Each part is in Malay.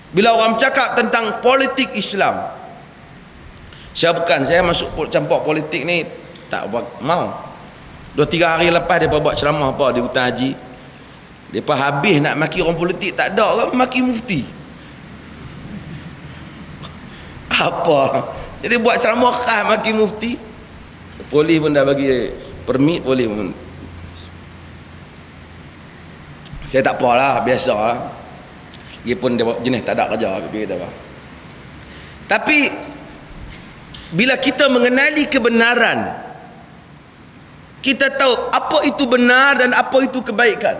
Bila orang cakap tentang politik Islam, saya masuk campur politik ni tak mau. 2-3 hari lepas depa buat ceramah apa di hutan haji, depa habis nak maki orang politik, tak ada orang maki mufti. Apa? Jadi buat ceramah khas maki mufti. Polis pun dah bagi permit, polis pun. Saya tak apalah, biasalah. Dia pun dia jenis tak ada kerja kita apa. Tapi bila kita mengenali kebenaran, kita tahu apa itu benar dan apa itu kebaikan.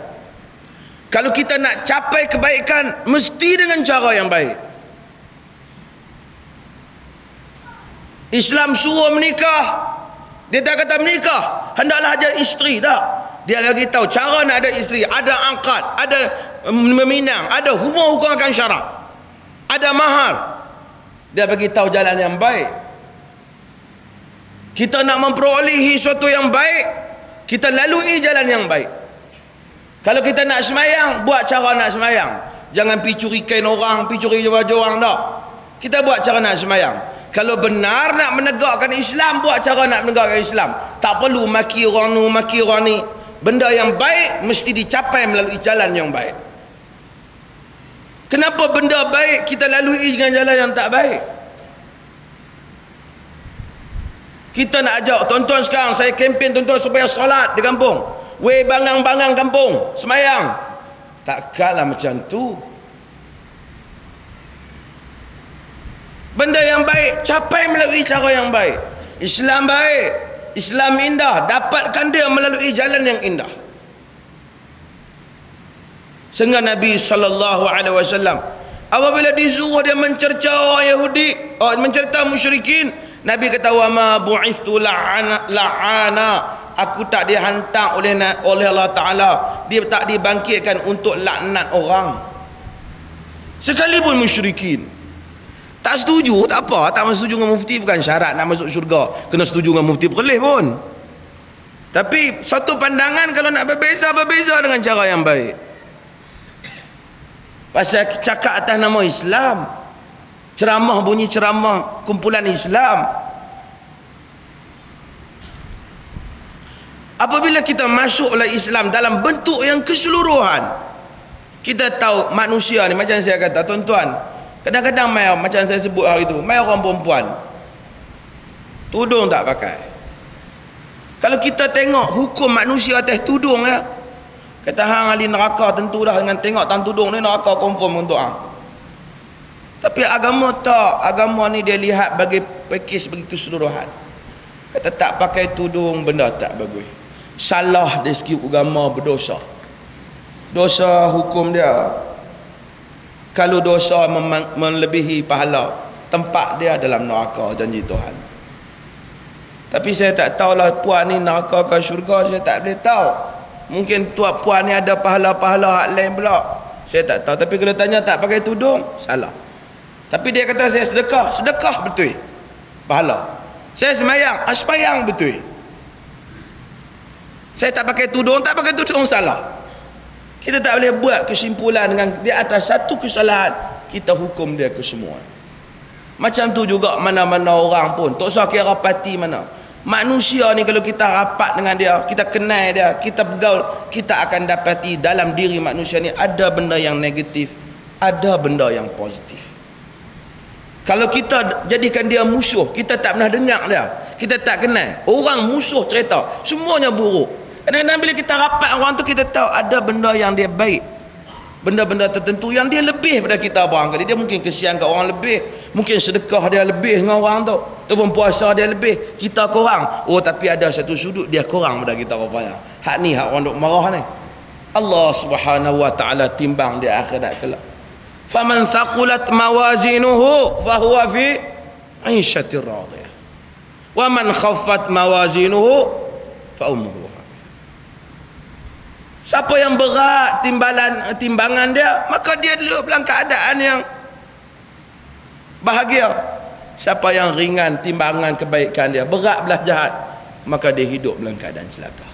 Kalau kita nak capai kebaikan, mesti dengan cara yang baik. Islam suruh menikah, dia tak kata menikah hendaklah ada isteri, tak. Dia bagi tahu cara nak ada isteri, ada akad, ada meminang, ada hukum-hukum syarak, ada mahar. Dia bagi tahu jalan yang baik. Kita nak memperolehi sesuatu yang baik, kita lalui jalan yang baik. Kalau kita nak semayang, buat cara nak semayang. Jangan pergi curi kain orang, pergi curi baju orang, tak. Kita buat cara nak semayang. Kalau benar nak menegakkan Islam, buat cara nak menegakkan Islam. Tak perlu maki orang ni, maki orang ni. Benda yang baik mesti dicapai melalui jalan yang baik. Kenapa benda baik kita lalui dengan jalan yang tak baik? Kita nak ajak tuan-tuan sekarang, saya kempen tuan-tuan supaya solat di kampung. Weh bangang-bangang kampung, semayang. Takkanlah macam tu. Benda yang baik capai melalui cara yang baik. Islam baik, Islam indah, dapatkan dia melalui jalan yang indah. Sehingga Nabi SAW apabila disuruh dia mencerca orang Yahudi, mencerca musyrikin, Nabi kata, wa ma bu'istu la'ana, aku tak dihantar oleh Allah Ta'ala, dia tak dibangkitkan untuk laknat orang. Sekalipun musyrikin tak setuju, tak apa. Tak setuju dengan mufti bukan syarat nak masuk syurga kena setuju dengan mufti boleh pun. Tapi satu pandangan kalau nak berbeza dengan cara yang baik. Pasal cakap atas nama Islam, ceramah bunyi ceramah kumpulan Islam. Apabila kita masuk oleh Islam dalam bentuk yang keseluruhan, kita tahu manusia ni, macam saya kata tuan-tuan, kadang-kadang mai, macam saya sebut hari itu, mai orang perempuan tudung tak pakai. Kalau kita tengok hukum manusia atas tudung ya, kata hang ahli neraka tentu dah dengan tengok tan tudung ni neraka confirm untuk hang. Tapi agama tak, agama ni dia lihat bagi pakej, bagi keseluruhan. Kata tak pakai tudung benda tak bagus, salah dari segi agama, berdosa. Dosa hukum dia, kalau dosa melebihi pahala, tempat dia dalam neraka, janji Tuhan. Tapi saya tak tahulah puan ni neraka ke syurga, saya tak boleh tahu. Mungkin tuan puan ni ada pahala-pahala hak lain pula, saya tak tahu. Tapi kalau tanya tak pakai tudung, salah. Tapi dia kata saya sedekah, sedekah betul, pahala. Saya semayang, semayang betul. Saya tak pakai tudung, tak pakai tudung, salah. Kita tak boleh buat kesimpulan dengan di atas satu kesalahan kita hukum dia ke semua. Macam tu juga mana-mana orang pun, tak usah kira parti mana. Manusia ni kalau kita rapat dengan dia, kita kenal dia, kita bergaul, kita akan dapati dalam diri manusia ni ada benda yang negatif, ada benda yang positif. Kalau kita jadikan dia musuh, kita tak pernah dengar dia, kita tak kenal, orang musuh cerita semuanya buruk. Kadang-kadang bila kita rapat orang tu, kita tahu ada benda yang dia baik, benda-benda tertentu yang dia lebih pada kita barangkali. Dia mungkin kesian kat orang lebih, mungkin sedekah dia lebih dengan orang tu, ataupun puasa dia lebih, kita kurang. Oh tapi ada satu sudut dia kurang pada kita rupanya. Hak ni hak orang duk marah ni, Allah Subhanahu wa taala timbang di akhirat kelak. Faman thaqulat mawazinuhu fahuwa fi 'ishatir radiyah wa man khaffat mawazinuhu fa ummuhu. Siapa yang berat timbangan dia, maka dia duduk dalam keadaan yang bahagia. Siapa yang ringan timbangan kebaikan dia, berat belah jahat, maka dia hidup dalam keadaan celaka.